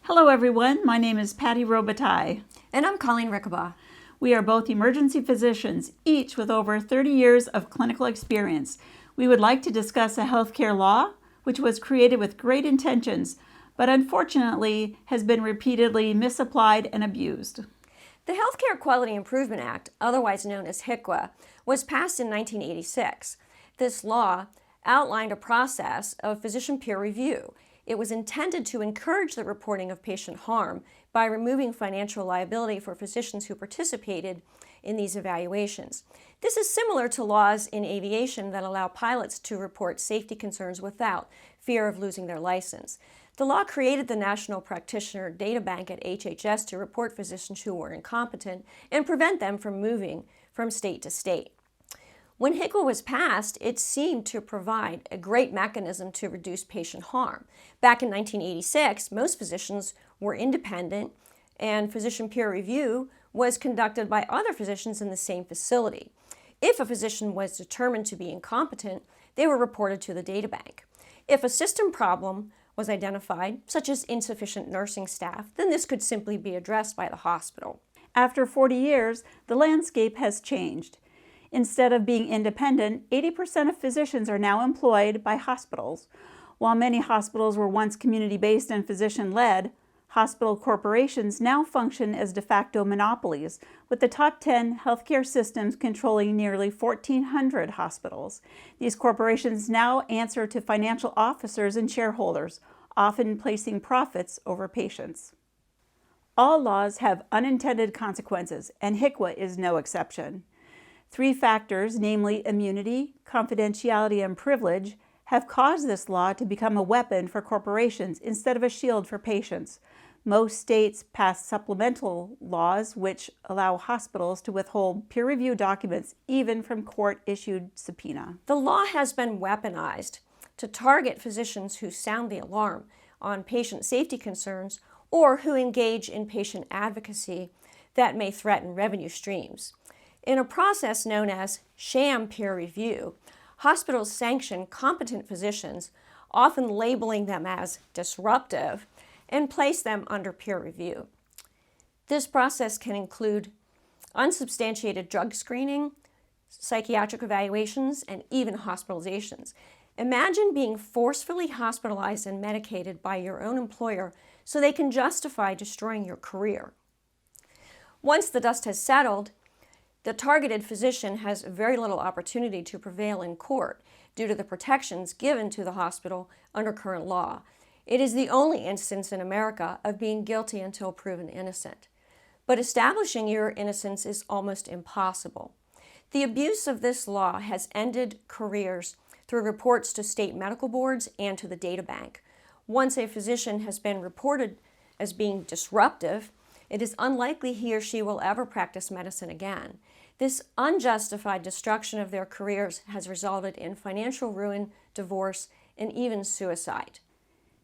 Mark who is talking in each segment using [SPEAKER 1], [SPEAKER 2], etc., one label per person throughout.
[SPEAKER 1] Hello everyone, my name is Patty Robitaille.
[SPEAKER 2] And I'm Coleen Rickabaugh.
[SPEAKER 1] We are both emergency physicians, each with over 30 years of clinical experience. We would like to discuss a healthcare law which was created with great intentions, but unfortunately has been repeatedly misapplied and abused.
[SPEAKER 2] The Healthcare Quality Improvement Act, otherwise known as HCQIA, was passed in 1986. This law outlined a process of physician peer review. It was intended to encourage the reporting of patient harm by removing financial liability for physicians who participated in these evaluations. This is similar to laws in aviation that allow pilots to report safety concerns without fear of losing their license. The law created the National Practitioner Data Bank at HHS to report physicians who were incompetent and prevent them from moving from state to state. When HCQIA was passed, it seemed to provide a great mechanism to reduce patient harm. Back in 1986, most physicians were independent, and physician peer review was conducted by other physicians in the same facility. If a physician was determined to be incompetent, they were reported to the data bank. If a system problem was identified, such as insufficient nursing staff, then this could simply be addressed by the hospital.
[SPEAKER 1] After 40 years, the landscape has changed. Instead of being independent, 80% of physicians are now employed by hospitals. While many hospitals were once community-based and physician-led, hospital corporations now function as de facto monopolies, with the top 10 healthcare systems controlling nearly 1,400 hospitals. These corporations now answer to financial officers and shareholders, often placing profits over patients. All laws have unintended consequences, and HCQIA is no exception. 3 factors, namely immunity, confidentiality, and privilege, have caused this law to become a weapon for corporations instead of a shield for patients. Most states pass supplemental laws which allow hospitals to withhold peer-reviewed documents even from court-issued subpoena.
[SPEAKER 2] The law has been weaponized to target physicians who sound the alarm on patient safety concerns or who engage in patient advocacy that may threaten revenue streams. In a process known as sham peer review, hospitals sanction competent physicians, often labeling them as disruptive, and place them under peer review. This process can include unsubstantiated drug screening, psychiatric evaluations, and even hospitalizations. Imagine being forcefully hospitalized and medicated by your own employer so they can justify destroying your career. Once the dust has settled, the targeted physician has very little opportunity to prevail in court due to the protections given to the hospital under current law. It is the only instance in America of being guilty until proven innocent. But establishing your innocence is almost impossible. The abuse of this law has ended careers through reports to state medical boards and to the data bank. Once a physician has been reported as being disruptive, it is unlikely he or she will ever practice medicine again. This unjustified destruction of their careers has resulted in financial ruin, divorce, and even suicide.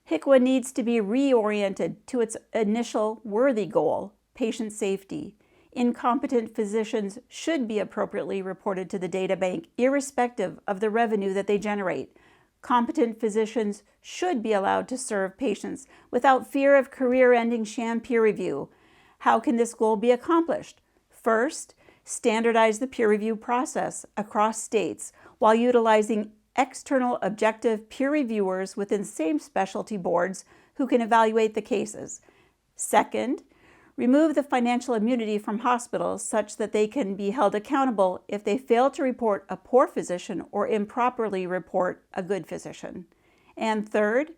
[SPEAKER 1] HCQIA needs to be reoriented to its initial worthy goal, patient safety. Incompetent physicians should be appropriately reported to the data bank, irrespective of the revenue that they generate. Competent physicians should be allowed to serve patients without fear of career-ending sham peer review. How can this goal be accomplished? First, standardize the peer review process across states while utilizing external objective peer reviewers within same specialty boards who can evaluate the cases. Second, remove the financial immunity from hospitals such that they can be held accountable if they fail to report a poor physician or improperly report a good physician. And third,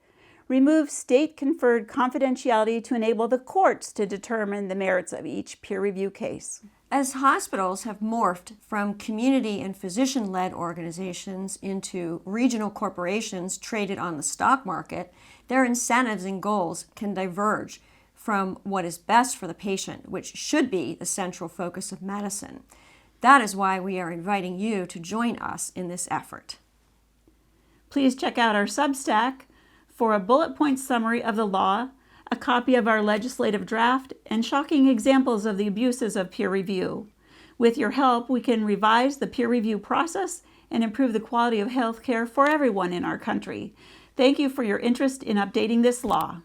[SPEAKER 1] remove state-conferred confidentiality to enable the courts to determine the merits of each peer review case.
[SPEAKER 2] As hospitals have morphed from community and physician-led organizations into regional corporations traded on the stock market, their incentives and goals can diverge from what is best for the patient, which should be the central focus of medicine. That is why we are inviting you to join us in this effort.
[SPEAKER 1] Please check out our Substack for a bullet point summary of the law, a copy of our legislative draft, and shocking examples of the abuses of peer review. With your help, we can revise the peer review process and improve the quality of health care for everyone in our country. Thank you for your interest in updating this law.